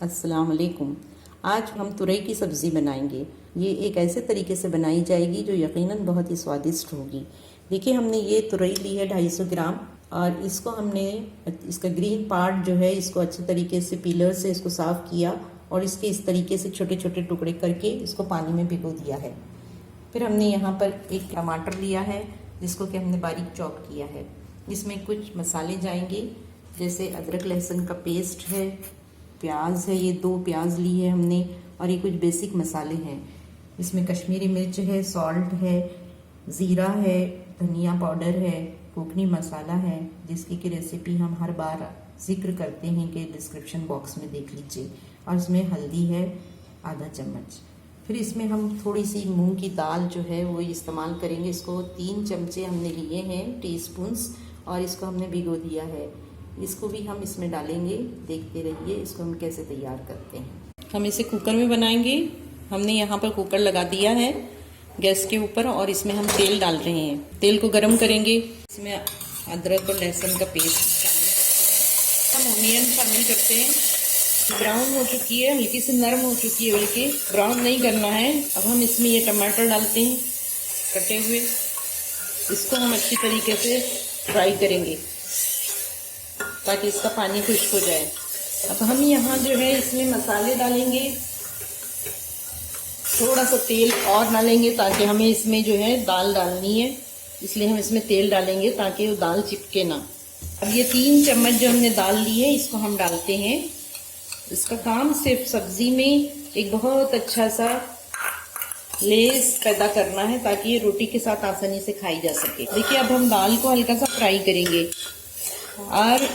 अस्सलाम वालेकुम। आज हम तुरई की सब्ज़ी बनाएंगे। ये एक ऐसे तरीके से बनाई जाएगी जो यकीनन बहुत ही स्वादिष्ट होगी। देखिए, हमने ये तुरई ली है 250 ग्राम, और इसको हमने इसका ग्रीन पार्ट जो है इसको अच्छे तरीके से पीलर से इसको साफ़ किया और इसके इस तरीके से छोटे छोटे टुकड़े करके इसको पानी में भिगो दिया है। फिर हमने यहाँ पर एक टमाटर लिया है जिसको कि हमने बारीक चॉप किया है। इसमें कुछ मसाले जाएंगे, जैसे अदरक लहसुन का पेस्ट है, प्याज है, ये 2 प्याज ली है हमने, और ये कुछ बेसिक मसाले हैं। इसमें कश्मीरी मिर्च है, सॉल्ट है, ज़ीरा है, धनिया पाउडर है, कोकनी मसाला है, जिसकी की रेसिपी हम हर बार जिक्र करते हैं कि डिस्क्रिप्शन बॉक्स में देख लीजिए। और इसमें हल्दी है आधा चम्मच। फिर इसमें हम थोड़ी सी मूंग की दाल जो है वो इस्तेमाल करेंगे। इसको 3 चमचे हमने लिए हैं टीस्पून्स, और इसको हमने भिगो दिया है। इसको भी हम इसमें डालेंगे। देखते रहिए इसको हम कैसे तैयार करते हैं। हम इसे कुकर में बनाएंगे। हमने यहाँ पर कुकर लगा दिया है गैस के ऊपर, और इसमें हम तेल डाल रहे हैं। तेल को गर्म करेंगे। इसमें अदरक और लहसुन का पेस्ट शामिल करते हैं। हम ऑनियन शामिल करते हैं। ब्राउन हो चुकी है, हल्की सी नरम हो चुकी है, बल्कि ब्राउन नहीं करना है। अब हम इसमें ये टमाटर डालते हैं कटे हुए। इसको हम अच्छी तरीके से फ्राई करेंगे ताकि इसका पानी खुश्क हो जाए। अब हम यहाँ जो है इसमें मसाले डालेंगे। थोड़ा सा तेल और डालेंगे ताकि हमें इसमें जो है दाल डालनी है, इसलिए हम इसमें तेल डालेंगे ताकि वो दाल चिपके ना। अब ये 3 चम्मच जो हमने दाल ली है इसको हम डालते हैं। इसका काम सिर्फ सब्जी में एक बहुत अच्छा सा लेस पैदा करना है ताकि ये रोटी के साथ आसानी से खाई जा सके। देखिए, अब हम दाल को हल्का सा फ्राई करेंगे, और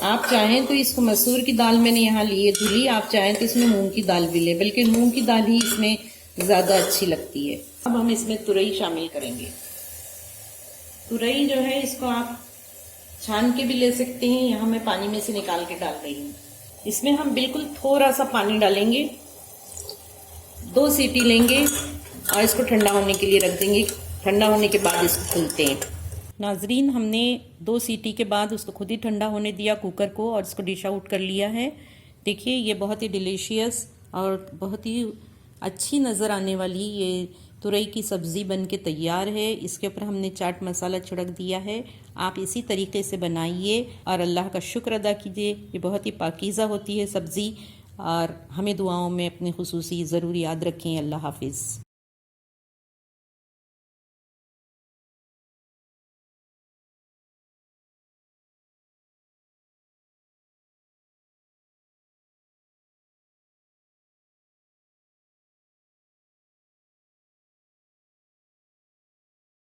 आप चाहें तो इसको मसूर की दाल मैंने यहाँ ली है धुली, आप चाहें तो इसमें मूंग की दाल भी ले, बल्कि मूंग की दाल ही इसमें ज़्यादा अच्छी लगती है। अब हम इसमें तुरई शामिल करेंगे। तुरई जो है इसको आप छान के भी ले सकते हैं, यहाँ मैं पानी में से निकाल के डाल रही हूँ। इसमें हम बिल्कुल थोड़ा सा पानी डालेंगे, 2 सीटी लेंगे और इसको ठंडा होने के लिए रख देंगे। ठंडा होने के बाद इसको खोलते हैं। नाजरीन, हमने 2 सीटी के बाद उसको खुद ही ठंडा होने दिया कुकर को, और इसको डिश आउट कर लिया है। देखिए, ये बहुत ही डिलीशियस और बहुत ही अच्छी नज़र आने वाली ये तुरई की सब्ज़ी बन के तैयार है। इसके ऊपर हमने चाट मसाला छिड़क दिया है। आप इसी तरीके से बनाइए और अल्लाह का शुक्र अदा कीजिए। ये बहुत ही पाकीज़ा होती है सब्ज़ी, और हमें दुआओं में अपने खुसूसी ज़रूर याद रखें। अल्लाह हाफिज़।